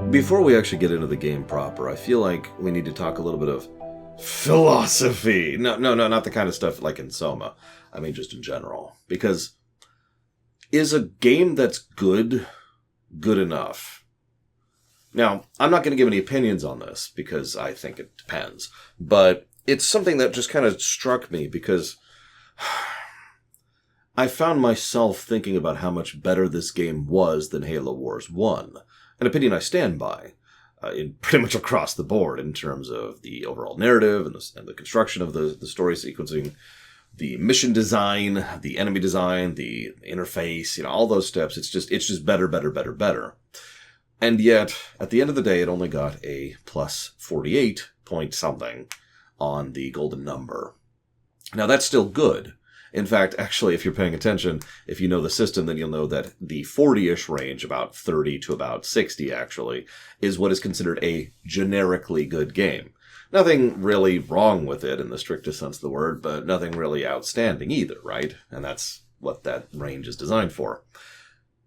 Before we actually get into the game proper, I feel like we need to talk a little bit of philosophy. No, not the kind of stuff like in Soma. I mean, just in general. Because is a game that's good enough? Now, I'm not going to give any opinions on this because I think it depends. But it's something that just kind of struck me because I found myself thinking about how much better this game was than Halo Wars 1. An opinion I stand by in pretty much across the board in terms of the overall narrative and the construction of the story sequencing, the mission design, the enemy design, the interface, all those steps. It's just better. And yet, at the end of the day, it only got a plus 48 point something on the golden number. Now, that's still good. In fact, actually, if you're paying attention, if you know the system, then you'll know that the 40-ish range, about 30 to about 60 actually, is what is considered a generically good game. Nothing really wrong with it in the strictest sense of the word, but nothing really outstanding either, right? And that's what that range is designed for.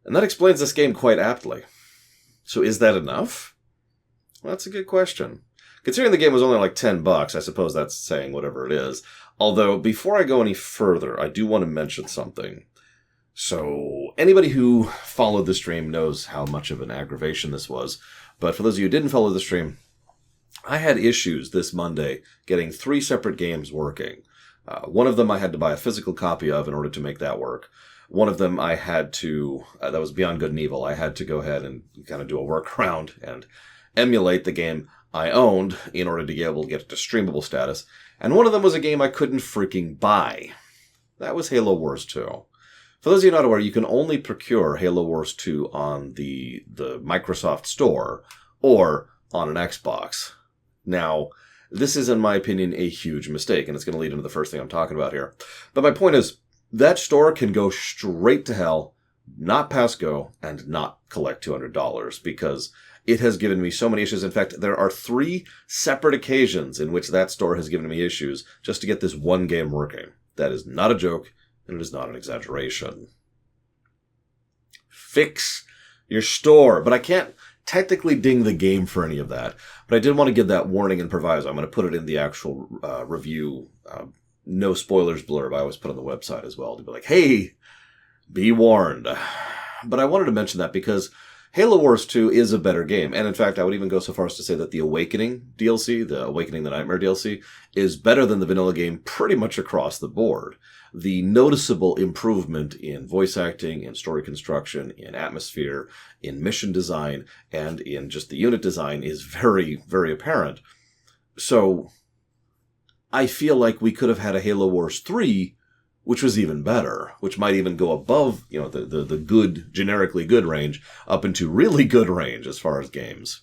And that explains this game quite aptly. So is that enough? Well, that's a good question. Considering the game was only like $10, I suppose that's saying whatever it is. Although, before I go any further, I do want to mention something. So, anybody who followed the stream knows how much of an aggravation this was. But for those of you who didn't follow the stream, I had issues this Monday getting 3 separate games working. One of them I had to buy a physical copy of in order to make that work. One of them I had to, that was Beyond Good and Evil, I had to go ahead and kind of do a workaround and emulate the game I owned in order to be able to get it to streamable status. And one of them was a game I couldn't freaking buy. That was Halo Wars 2. For those of you not aware, you can only procure Halo Wars 2 on the Microsoft Store or on an Xbox. Now, this is, in my opinion, a huge mistake, and it's going to lead into the first thing I'm talking about here. But my point is, that store can go straight to hell, not pass go, and not collect $200, because it has given me so many issues. In fact, there are 3 separate occasions in which that store has given me issues just to get this one game working. That is not a joke, and it is not an exaggeration. Fix your store. But I can't technically ding the game for any of that. But I did want to give that warning and proviso. I'm going to put it in the actual review, no spoilers blurb I always put on the website as well, to be like, hey, be warned. But I wanted to mention that because Halo Wars 2 is a better game. And in fact, I would even go so far as to say that the Awakening DLC, the Awakening the Nightmare DLC, is better than the vanilla game pretty much across the board. The noticeable improvement in voice acting, in story construction, in atmosphere, in mission design, and in just the unit design is very, very apparent. So I feel like we could have had a Halo Wars 3 which was even better, which might even go above, the good, generically good range, up into really good range as far as games.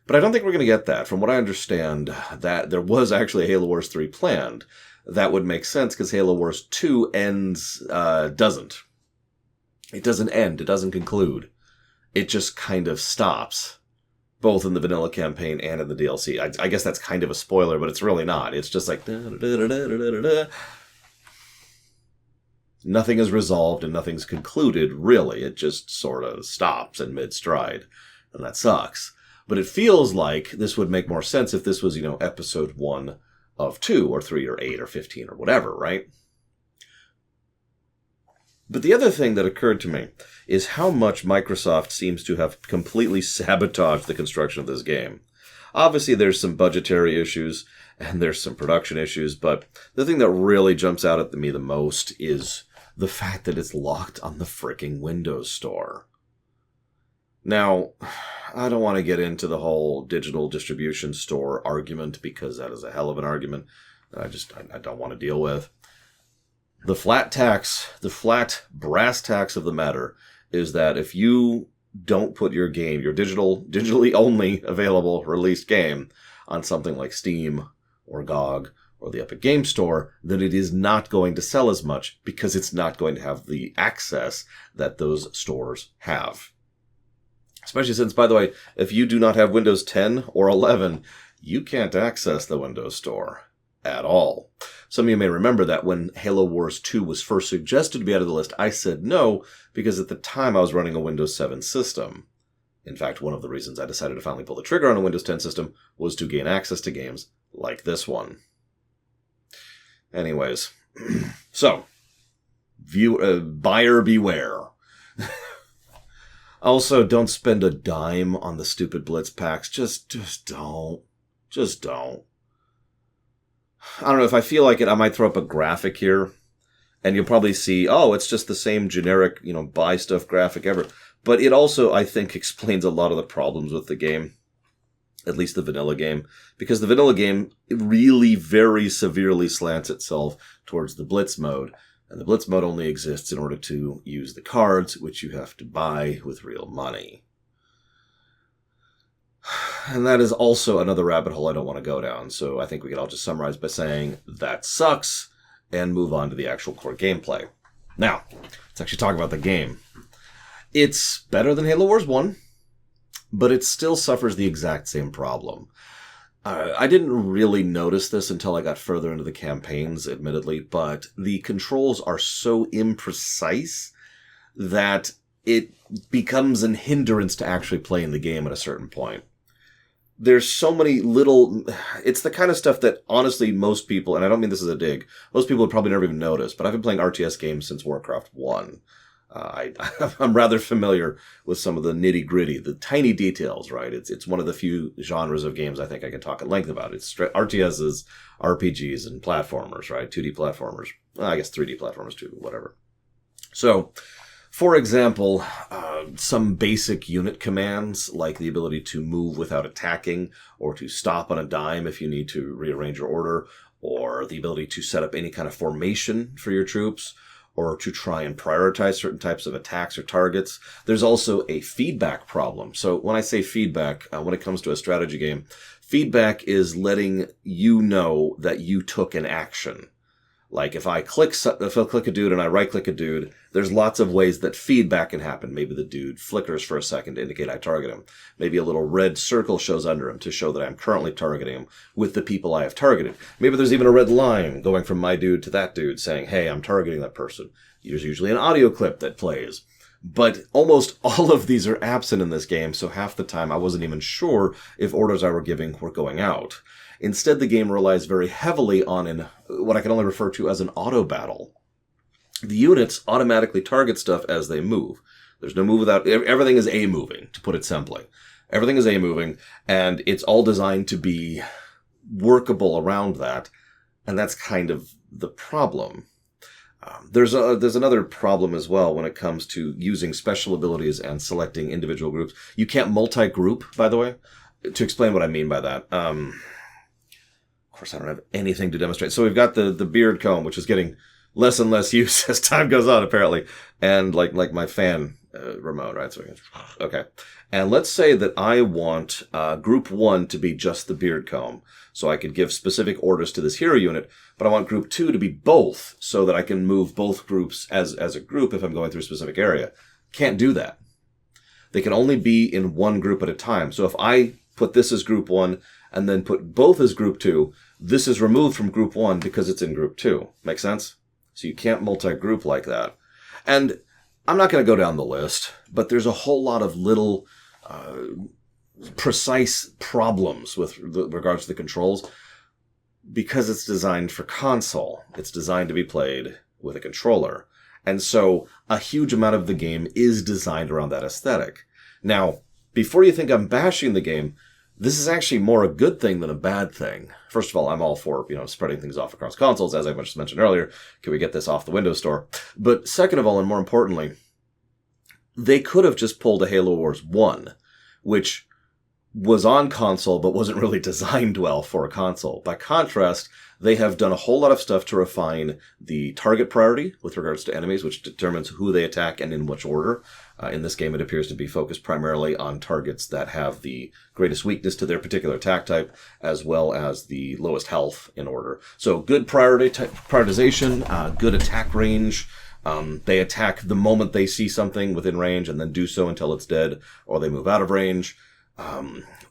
But I don't think we're going to get that. From what I understand, that there was actually a Halo Wars 3 planned. That would make sense because Halo Wars 2 doesn't. It doesn't end. It doesn't conclude. It just kind of stops, both in the vanilla campaign and in the DLC. I guess that's kind of a spoiler, but it's really not. It's just like nothing is resolved and nothing's concluded, really. It just sort of stops in mid-stride, and that sucks. But it feels like this would make more sense if this was, episode 1 of 2 or 3 or 8 or 15 or whatever, right? But the other thing that occurred to me is how much Microsoft seems to have completely sabotaged the construction of this game. Obviously, there's some budgetary issues and there's some production issues, but the thing that really jumps out at me the most is the fact that it's locked on the fricking Windows Store. Now, I don't want to get into the whole digital distribution store argument because that is a hell of an argument that I don't want to deal with. The flat brass tacks of the matter is that if you don't put your game, your digitally only available released game, on something like Steam or GOG or the Epic Game Store, then it is not going to sell as much because it's not going to have the access that those stores have. Especially since, by the way, if you do not have Windows 10 or 11, you can't access the Windows Store at all. Some of you may remember that when Halo Wars 2 was first suggested to be added to the list, I said no, because at the time I was running a Windows 7 system. In fact, one of the reasons I decided to finally pull the trigger on a Windows 10 system was to gain access to games like this one. Anyways, so, buyer beware. Also, don't spend a dime on the stupid Blitz packs. Just don't. Just don't. I don't know, if I feel like it, I might throw up a graphic here. And you'll probably see, oh, it's just the same generic, buy stuff graphic ever. But it also, I think, explains a lot of the problems with the game. At least the vanilla game. Because the vanilla game really very severely slants itself towards the Blitz mode. And the Blitz mode only exists in order to use the cards, which you have to buy with real money. And that is also another rabbit hole I don't want to go down. So I think we can all just summarize by saying, that sucks, and move on to the actual core gameplay. Now, let's actually talk about the game. It's better than Halo Wars 1, but it still suffers the exact same problem. I didn't really notice this until I got further into the campaigns, admittedly, but the controls are so imprecise that it becomes an hindrance to actually playing the game at a certain point. There's so many little... It's the kind of stuff that, honestly, most people, and I don't mean this as a dig, most people would probably never even notice, but I've been playing RTS games since Warcraft 1. I'm rather familiar with some of the nitty-gritty, the tiny details, right? It's one of the few genres of games I think I can talk at length about. It's RTSs, RPGs, and platformers, right? 2D platformers. Well, I guess 3D platformers too, whatever. So, for example, some basic unit commands, like the ability to move without attacking, or to stop on a dime if you need to rearrange your order, or the ability to set up any kind of formation for your troops, or to try and prioritize certain types of attacks or targets. There's also a feedback problem. So when I say feedback, when it comes to a strategy game, feedback is letting you know that you took an action. Like if I click a dude and I right-click a dude, there's lots of ways that feedback can happen. Maybe the dude flickers for a second to indicate I target him. Maybe a little red circle shows under him to show that I'm currently targeting him with the people I have targeted. Maybe there's even a red line going from my dude to that dude saying, hey, I'm targeting that person. There's usually an audio clip that plays. But almost all of these are absent in this game, so half the time I wasn't even sure if orders I were giving were going out. Instead, the game relies very heavily on what I can only refer to as an auto battle. The units automatically target stuff as they move. There's no move without... Everything is A-moving, to put it simply. Everything is A-moving, and it's all designed to be workable around that, and that's kind of the problem. There's another problem as well when it comes to using special abilities and selecting individual groups. You can't multi-group, by the way. To explain what I mean by that... Of course, I don't have anything to demonstrate. So we've got the beard comb, which is getting less and less use as time goes on, apparently. And like my fan remote, right? So okay. And let's say that I want Group 1 to be just the beard comb. So I could give specific orders to this hero unit, but I want Group 2 to be both so that I can move both groups as a group if I'm going through a specific area. Can't do that. They can only be in one group at a time. So if I put this as Group 1 and then put both as Group 2, this is removed from Group 1 because it's in Group 2. Make sense? So you can't multi-group like that. And I'm not going to go down the list, but there's a whole lot of little precise problems with regards to the controls because it's designed for console. It's designed to be played with a controller. And so a huge amount of the game is designed around that aesthetic. Now, before you think I'm bashing the game, this is actually more a good thing than a bad thing. First of all, I'm all for, spreading things off across consoles, as I just mentioned earlier. Can we get this off the Windows Store? But second of all, and more importantly, they could have just pulled a Halo Wars 1, which was on console but wasn't really designed well for a console. By contrast, they have done a whole lot of stuff to refine the target priority with regards to enemies, which determines who they attack and in which order. In this game, it appears to be focused primarily on targets that have the greatest weakness to their particular attack type, as well as the lowest health in order. So good prioritization, good attack range. They attack the moment they see something within range and then do so until it's dead, or they move out of range.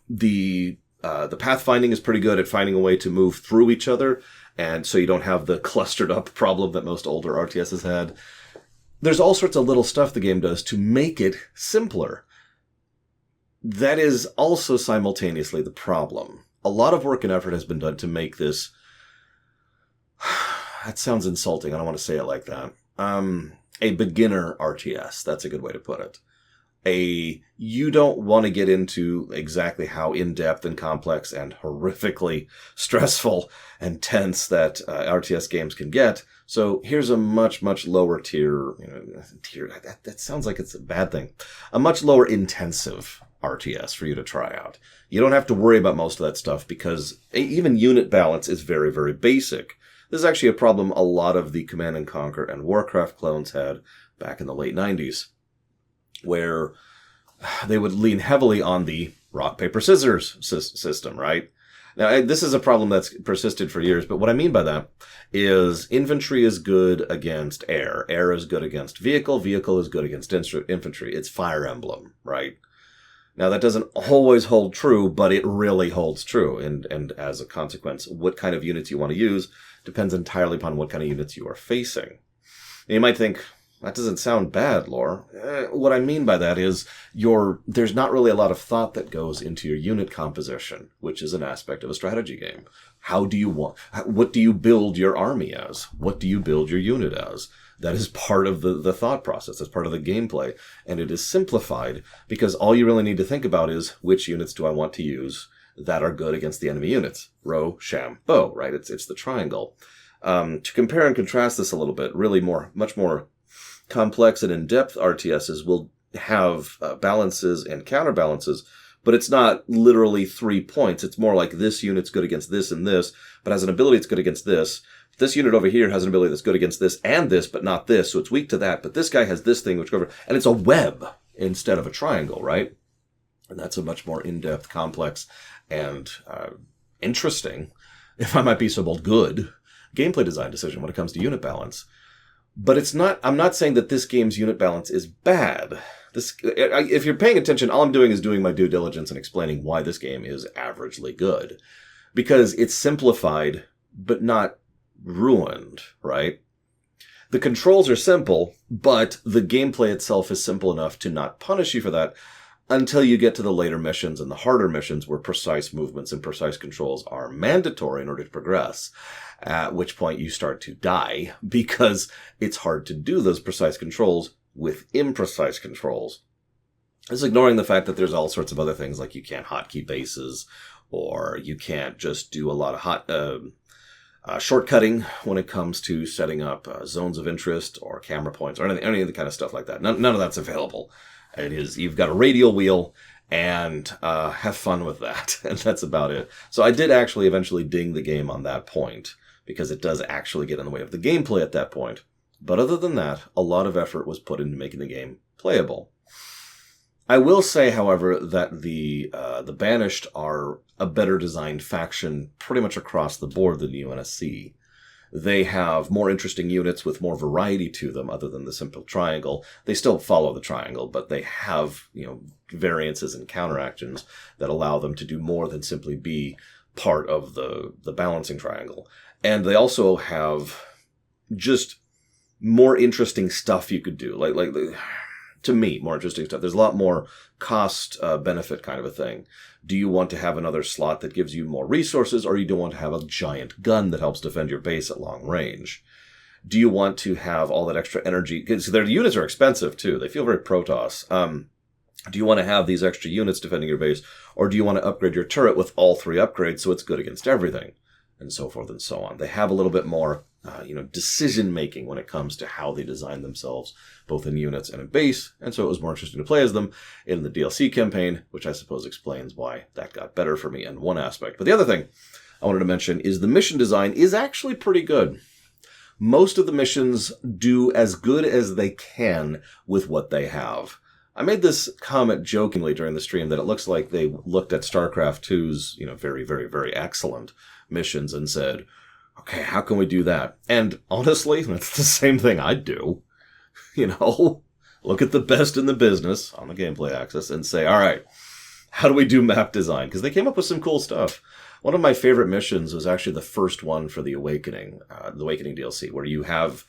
The pathfinding is pretty good at finding a way to move through each other, and so you don't have the clustered up problem that most older RTSs had. There's all sorts of little stuff the game does to make it simpler. that is also simultaneously the problem. A lot of work and effort has been done to make this... That sounds insulting. I don't want to say it like that. A beginner RTS. That's a good way to put it. You don't want to get into exactly how in-depth and complex and horrifically stressful and tense that RTS games can get. So here's a much, much lower tier, that sounds like it's a bad thing. A much lower intensive RTS for you to try out. You don't have to worry about most of that stuff because even unit balance is very, very basic. This is actually a problem a lot of the Command & Conquer and Warcraft clones had back in the late 90s, where they would lean heavily on the rock, paper, scissors system, right? Now, this is a problem that's persisted for years, but what I mean by that is infantry is good against air. Air is good against vehicle. Vehicle is good against infantry. It's Fire Emblem, right? Now, that doesn't always hold true, but it really holds true. And as a consequence, what kind of units you want to use depends entirely upon what kind of units you are facing. And you might think, that doesn't sound bad, Lore. What I mean by that is there's not really a lot of thought that goes into your unit composition, which is an aspect of a strategy game. What do you build your army as? What do you build your unit as? That is part of the thought process. That's part of the gameplay. And it is simplified because all you really need to think about is which units do I want to use that are good against the enemy units? Row, sham, bow, right? It's the triangle. To compare and contrast this a little bit, really much more complex and in-depth RTSs will have balances and counterbalances, but it's not literally 3 points. It's more like this unit's good against this and this, but has an ability that's good against this. This unit over here has an ability that's good against this and this, but not this, so it's weak to that. But this guy has this thing, and it's a web instead of a triangle, right? And that's a much more in-depth, complex, and interesting, if I might be so bold, good gameplay design decision when it comes to unit balance. But I'm not saying that this game's unit balance is bad. If you're paying attention, all I'm doing is doing my due diligence and explaining why this game is averagely good. Because it's simplified, but not ruined, right? The controls are simple, but the gameplay itself is simple enough to not punish you for that until you get to the later missions and the harder missions where precise movements and precise controls are mandatory in order to progress. At which point you start to die because it's hard to do those precise controls with imprecise controls. It's ignoring the fact that there's all sorts of other things like you can't hotkey bases or you can't just do a lot of shortcutting when it comes to setting up zones of interest or camera points or any of the kind of stuff like that. None of that's available. You've got a radial wheel and have fun with that. And that's about it. So I did actually eventually ding the game on that point because it does actually get in the way of the gameplay at that point. But other than that, a lot of effort was put into making the game playable. I will say, however, that the Banished are a better designed faction pretty much across the board than the UNSC. They have more interesting units with more variety to them other than the simple triangle. They still follow the triangle, but they have, variances and counteractions that allow them to do more than simply be part of the balancing triangle. And they also have just more interesting stuff you could do. Like to me, more interesting stuff. There's a lot more cost benefit kind of a thing. Do you want to have another slot that gives you more resources, or you don't want to have a giant gun that helps defend your base at long range? Do you want to have all that extra energy? Because their units are expensive too. They feel very Protoss. Do you want to have these extra units defending your base, or do you want to upgrade your turret with all 3 upgrades so it's good against everything? And so forth and so on. They have a little bit more, decision-making when it comes to how they design themselves, both in units and in base, and so it was more interesting to play as them in the DLC campaign, which I suppose explains why that got better for me in one aspect. But the other thing I wanted to mention is the mission design is actually pretty good. Most of the missions do as good as they can with what they have. I made this comment jokingly during the stream that it looks like they looked at StarCraft 2's, very, very, very excellent missions and said, okay, how can we do that? And honestly, that's the same thing I'd do. Look at the best in the business on the gameplay axis and say, all right, how do we do map design? Because they came up with some cool stuff. One of my favorite missions was actually the first one for the Awakening DLC, where you have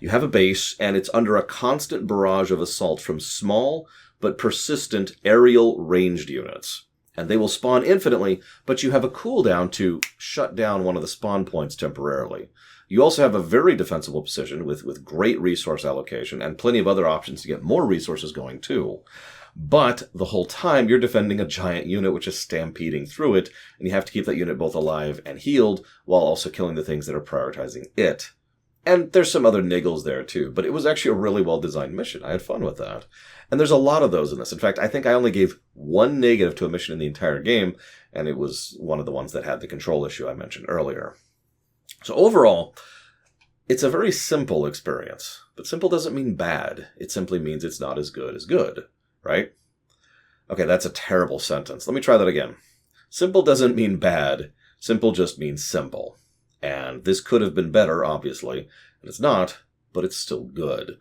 a base and it's under a constant barrage of assault from small but persistent aerial ranged units. And they will spawn infinitely, but you have a cooldown to shut down one of the spawn points temporarily. You also have a very defensible position with great resource allocation and plenty of other options to get more resources going too. But the whole time you're defending a giant unit which is stampeding through it, and you have to keep that unit both alive and healed while also killing the things that are prioritizing it. And there's some other niggles there too, but it was actually a really well-designed mission. I had fun with that. And there's a lot of those in this. In fact, I think I only gave one negative to a mission in the entire game, and it was one of the ones that had the control issue I mentioned earlier. So overall, it's a very simple experience. But simple doesn't mean bad. It simply means it's not as good, right? Okay, that's a terrible sentence. Let me try that again. Simple doesn't mean bad. Simple just means simple. And this could have been better, obviously. And it's not, but it's still good.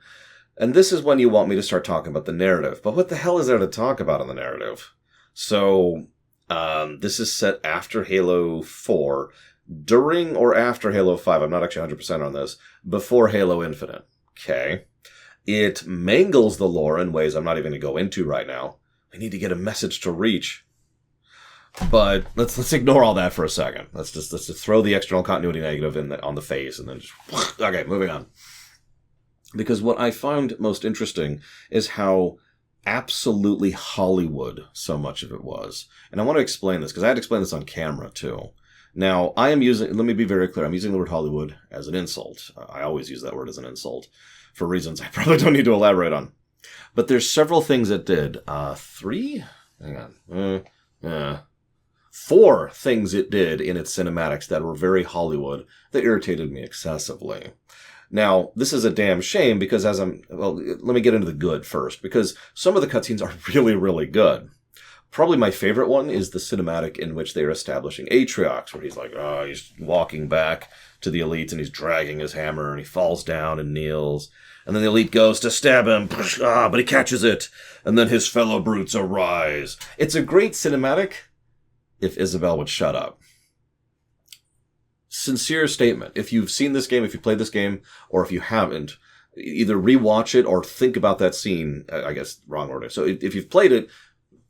And this is when you want me to start talking about the narrative. But what the hell is there to talk about in the narrative? So, this is set after Halo 4, during or after Halo 5. I'm not actually 100% on this. Before Halo Infinite. Okay. It mangles the lore in ways I'm not even going to go into right now. I need to get a message to reach. But let's ignore all that for a second. Let's just throw the external continuity negative on the face and then just... Okay, moving on. Because what I found most interesting is how absolutely Hollywood so much of it was. And I want to explain this, because I had to explain this on camera, too. Now, let me be very clear, I'm using the word Hollywood as an insult. I always use that word as an insult, for reasons I probably don't need to elaborate on. But there's several things it did. 3? Hang on. 4 things it did in its cinematics that were very Hollywood that irritated me excessively. Now, this is a damn shame because let me get into the good first, because some of the cutscenes are really, really good. Probably my favorite one is the cinematic in which they are establishing Atriox, where he's like, he's walking back to the elites and he's dragging his hammer and he falls down and kneels. And then the elite goes to stab him, but he catches it. And then his fellow brutes arise. It's a great cinematic if Isabel would shut up. Sincere statement. If you've seen this game, if you played this game, or if you haven't, either rewatch it or think about that scene. I guess wrong order. So if you've played it,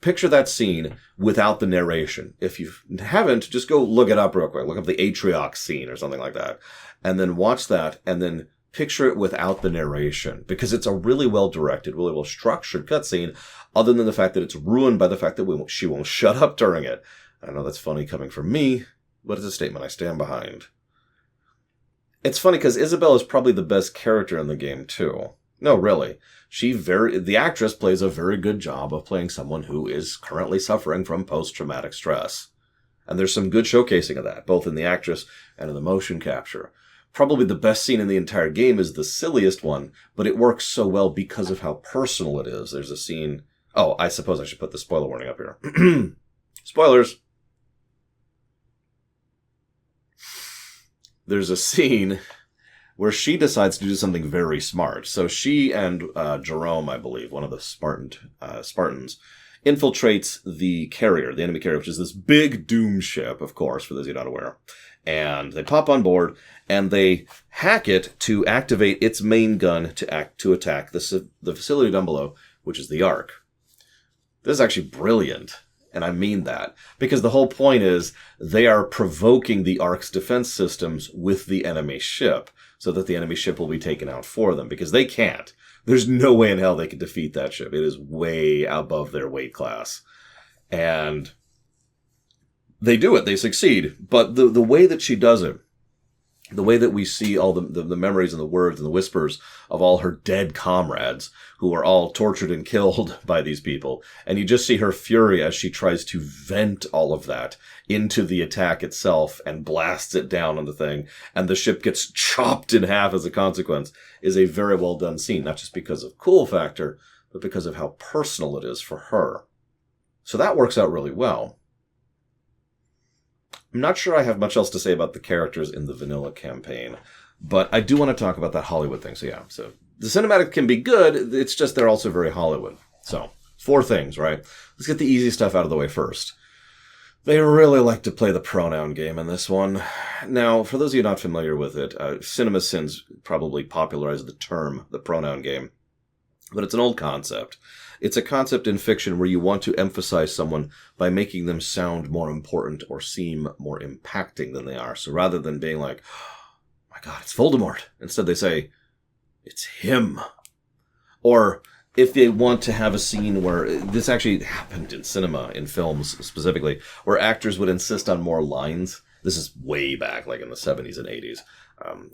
picture that scene without the narration. If you haven't, just go look it up real quick. Look up the Atriox scene or something like that. And then watch that and then picture it without the narration. Because it's a really well-directed, really well-structured cutscene, other than the fact that it's ruined by the fact that she won't shut up during it. I know that's funny coming from me, but it's a statement I stand behind. It's funny because Isabel is probably the best character in the game, too. No, really. The actress plays a very good job of playing someone who is currently suffering from post-traumatic stress. And there's some good showcasing of that, both in the actress and in the motion capture. Probably the best scene in the entire game is the silliest one, but it works so well because of how personal it is. There's a scene... Oh, I suppose I should put the spoiler warning up here. Spoilers! There's a scene where she decides to do something very smart. So she and Jerome, I believe, one of the Spartans, infiltrates the carrier, the enemy carrier, which is this big doom ship, of course, for those who are not aware. And they pop on board, and they hack it to activate its main gun to attack the facility down below, which is the Ark. This is actually brilliant. And I mean that. Because the whole point is they are provoking the Ark's defense systems with the enemy ship so that the enemy ship will be taken out for them. Because they can't. There's no way in hell they can defeat that ship. It is way above their weight class. And they do it. They succeed. But the way that she does it, the way that we see all the memories and the words and the whispers of all her dead comrades who are all tortured and killed by these people. And you just see her fury as she tries to vent all of that into the attack itself and blasts it down on the thing. And the ship gets chopped in half as a consequence is a very well done scene. Not just because of cool factor, but because of how personal it is for her. So that works out really well. I'm not sure I have much else to say about the characters in the vanilla campaign, but I do want to talk about that Hollywood thing. So the cinematic can be good, it's just they're also very Hollywood. So, 4 things, right? Let's get the easy stuff out of the way first. They really like to play the pronoun game in this one. Now, for those of you not familiar with it, CinemaSins probably popularized the term, the pronoun game. But it's an old concept. It's a concept in fiction where you want to emphasize someone by making them sound more important or seem more impacting than they are. So rather than being like, oh my God, it's Voldemort, instead they say, it's him. Or if they want to have a scene where, this actually happened in cinema, in films specifically, where actors would insist on more lines. This is way back, like in the 70s and 80s.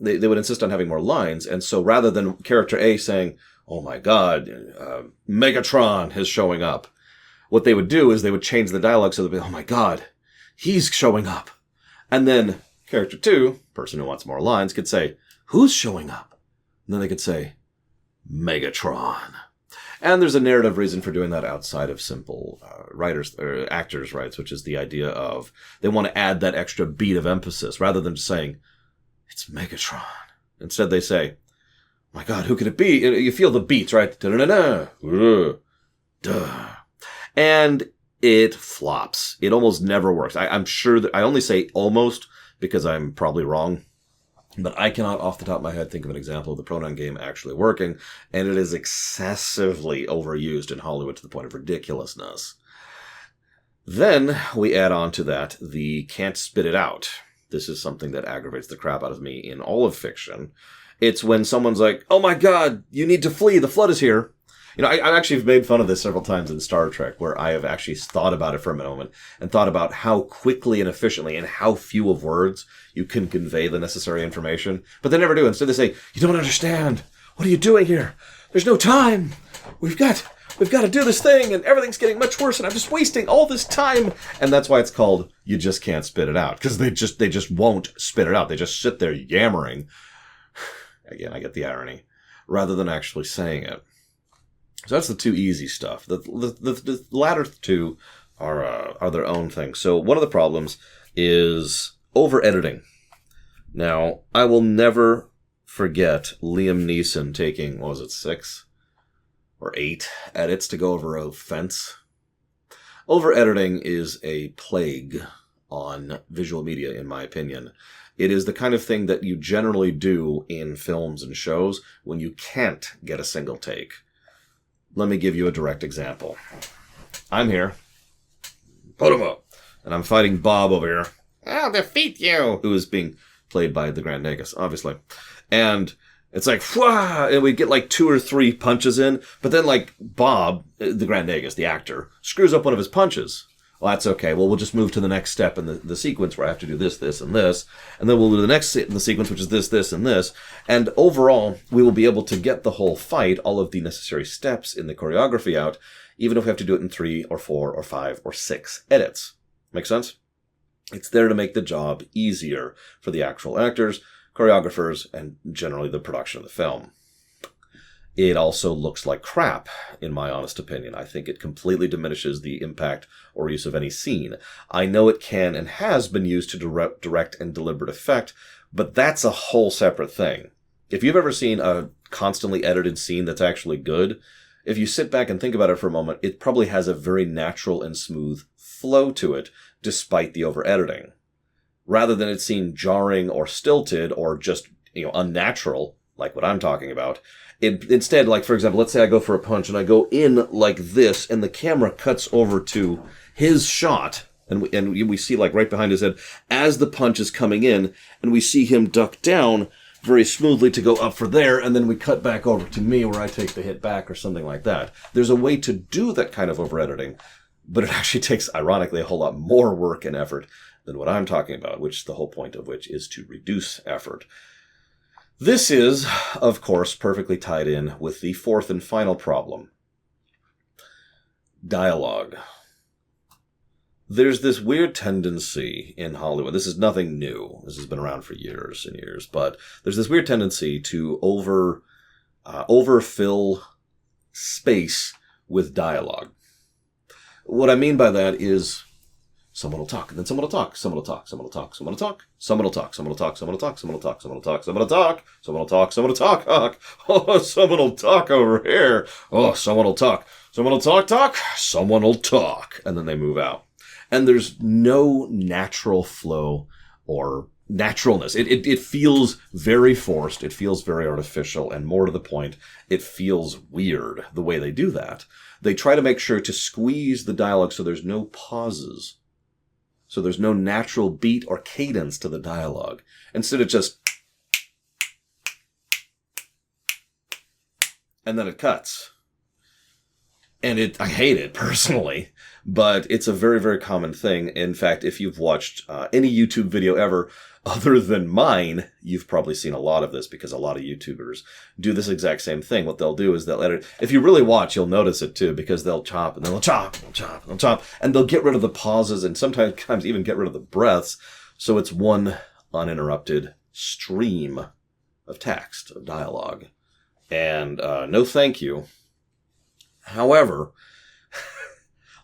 They would insist on having more lines. And so rather than character A saying, oh my God, Megatron is showing up, what they would do is they would change the dialogue so they'd be, oh my God, he's showing up. And then character 2, person who wants more lines, could say, who's showing up? And then they could say, Megatron. And there's a narrative reason for doing that outside of simple writers or actors' rights, which is the idea of they want to add that extra beat of emphasis rather than just saying, it's Megatron. Instead, they say, my God, who could it be? You feel the beats, right? Da-da-da-da. Duh. And it flops. It almost never works. I'm sure that I only say almost because I'm probably wrong. But I cannot, off the top of my head, think of an example of the pronoun game actually working, and it is excessively overused in Hollywood to the point of ridiculousness. Then we add on to that the can't spit it out. This is something that aggravates the crap out of me in all of fiction. It's when someone's like, oh my God, you need to flee, the flood is here. You know, I actually have made fun of this several times in Star Trek, where I have actually thought about it for a moment and thought about how quickly and efficiently and how few of words you can convey the necessary information. But they never do. Instead they say, you don't understand. What are you doing here? There's no time. We've got to do this thing and everything's getting much worse and I'm just wasting all this time. And that's why it's called You Just Can't Spit It Out. Because they just won't spit it out. They just sit there yammering. Again, I get the irony. Rather than actually saying it. So that's the two easy stuff. The latter two are their own thing. So one of the problems is over-editing. Now, I will never forget Liam Neeson taking, 6 or 8 edits to go over a fence. Over-editing is a plague on visual media, in my opinion. It is the kind of thing that you generally do in films and shows when you can't get a single take. Let me give you a direct example. I'm here. Put him up. And I'm fighting Bob over here. I'll defeat you. Who is being played by the Grand Nagus, obviously. And it's like, whah! And we get like 2 or 3 punches in. But then like Bob, the Grand Nagus, the actor, screws up one of his punches. Well, that's okay. Well, we'll just move to the next step in the sequence where I have to do this, this, and this. And then we'll do the next in the sequence, which is this, this, and this. And overall, we will be able to get the whole fight, all of the necessary steps in the choreography out, even if we have to do it in 3 or 4 or 5 or 6 edits. Make sense? It's there to make the job easier for the actual actors, choreographers, and generally the production of the film. It also looks like crap, in my honest opinion. I think it completely diminishes the impact or use of any scene. I know it can and has been used to direct and deliberate effect, but that's a whole separate thing. If you've ever seen a constantly edited scene that's actually good, if you sit back and think about it for a moment, it probably has a very natural and smooth flow to it, despite the over-editing. Rather than it seem jarring or stilted or just, unnatural, like what I'm talking about, instead, like, for example, let's say I go for a punch and I go in like this and the camera cuts over to his shot and we see like right behind his head as the punch is coming in and we see him duck down very smoothly to go up for there and then we cut back over to me where I take the hit back or something like that. There's a way to do that kind of over-editing, but it actually takes, ironically, a whole lot more work and effort than what I'm talking about, which the whole point of which is to reduce effort. This is, of course, perfectly tied in with the fourth and final problem. Dialogue. There's this weird tendency in Hollywood. This is nothing new. This has been around for years and years, but there's this weird tendency to overfill space with dialogue. What I mean by that is someone will talk, and then someone will talk, someone will talk, someone will talk, someone will talk, someone will talk, someone will talk, someone will talk, someone will talk, someone will talk, someone will talk, someone will talk, someone will talk, oh, someone will talk over here. Oh, someone will talk, someone will talk, someone will talk, and then they move out. And there's no natural flow or naturalness. It feels very forced. It feels very artificial. And more to the point, it feels weird the way they do that. They try to make sure to squeeze the dialogue so there's no pauses. So there's no natural beat or cadence to the dialogue. Instead, it just... and then it cuts. And I hate it personally, but it's a very, very common thing. In fact, if you've watched any YouTube video ever other than mine, you've probably seen a lot of this because a lot of YouTubers do this exact same thing. What they'll do is they'll edit. If you really watch, you'll notice it too, because they'll chop and they'll chop and they'll chop and they'll chop, and they'll get rid of the pauses and sometimes even get rid of the breaths. So it's one uninterrupted stream of text, of dialogue. And no thank you. However,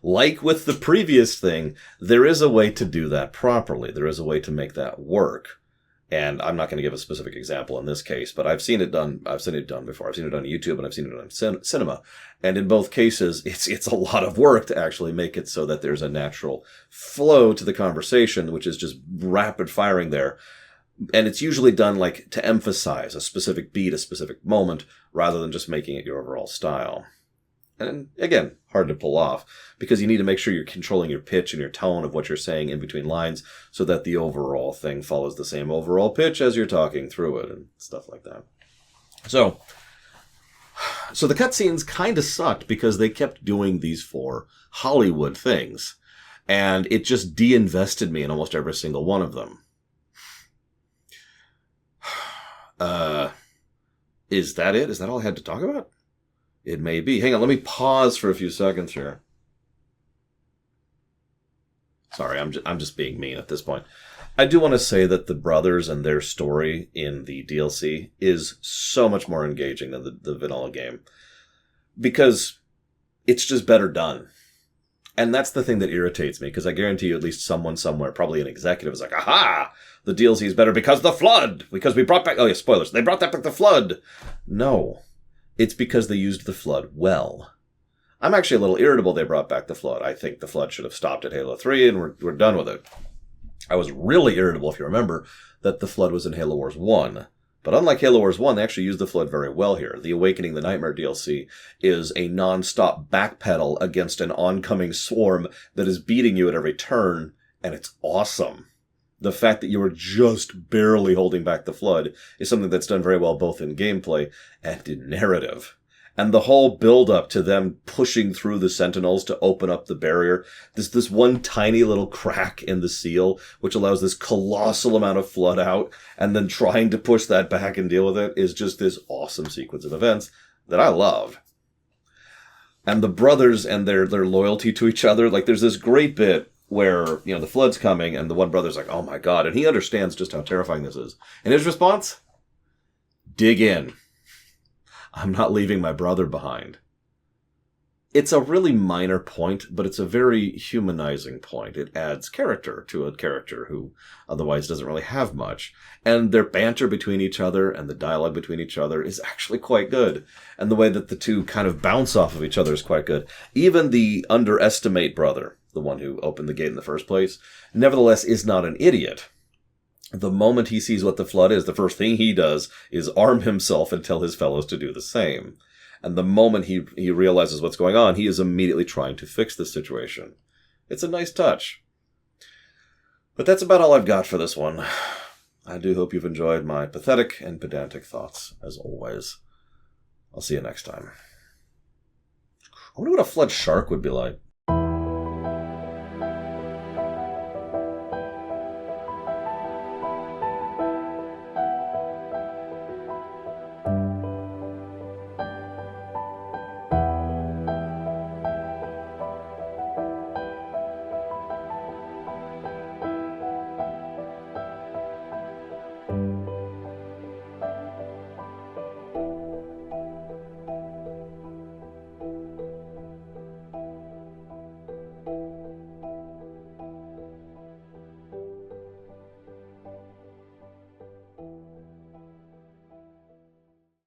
like with the previous thing, there is a way to do that properly. There is a way to make that work. And I'm not going to give a specific example in this case, but I've seen it done. I've seen it done before. I've seen it on YouTube and I've seen it on cinema. And in both cases, it's a lot of work to actually make it so that there's a natural flow to the conversation, which is just rapid firing there. And it's usually done like to emphasize a specific beat, a specific moment, rather than just making it your overall style. And again, hard to pull off because you need to make sure you're controlling your pitch and your tone of what you're saying in between lines so that the overall thing follows the same overall pitch as you're talking through it and stuff like that. So the cutscenes kind of sucked because they kept doing these 4 Hollywood things, and it just de-invested me in almost every single one of them. Is that it? Is that all I had to talk about? It may be. Hang on, let me pause for a few seconds here. Sorry, I'm just being mean at this point. I do want to say that the brothers and their story in the DLC is so much more engaging than the vanilla game. Because it's just better done. And that's the thing that irritates me, because I guarantee you at least someone somewhere, probably an executive, is like, aha! The DLC is better because the flood! Because we brought back... oh yeah, spoilers. They brought back the flood! No. It's because they used the flood well. I'm actually a little irritable they brought back the flood. I think the flood should have stopped at Halo 3 and we're done with it. I was really irritable, if you remember, that the flood was in Halo Wars 1. But unlike Halo Wars 1, they actually used the flood very well here. The Awakening the Nightmare DLC is a non-stop backpedal against an oncoming swarm that is beating you at every turn, and it's awesome. The fact that you are just barely holding back the flood is something that's done very well both in gameplay and in narrative. And the whole build-up to them pushing through the Sentinels to open up the barrier, this one tiny little crack in the seal, which allows this colossal amount of flood out, and then trying to push that back and deal with it, is just this awesome sequence of events that I love. And the brothers and their loyalty to each other, like there's this great bit where, you know, the flood's coming and the one brother's like, oh my God. And he understands just how terrifying this is. And his response? Dig in. I'm not leaving my brother behind. It's a really minor point, but it's a very humanizing point. It adds character to a character who otherwise doesn't really have much. And their banter between each other and the dialogue between each other is actually quite good. And the way that the two kind of bounce off of each other is quite good. Even the underestimate brother, the one who opened the gate in the first place, nevertheless is not an idiot. The moment he sees what the flood is, the first thing he does is arm himself and tell his fellows to do the same. And the moment he realizes what's going on, he is immediately trying to fix the situation. It's a nice touch. But that's about all I've got for this one. I do hope you've enjoyed my pathetic and pedantic thoughts, as always. I'll see you next time. I wonder what a flood shark would be like.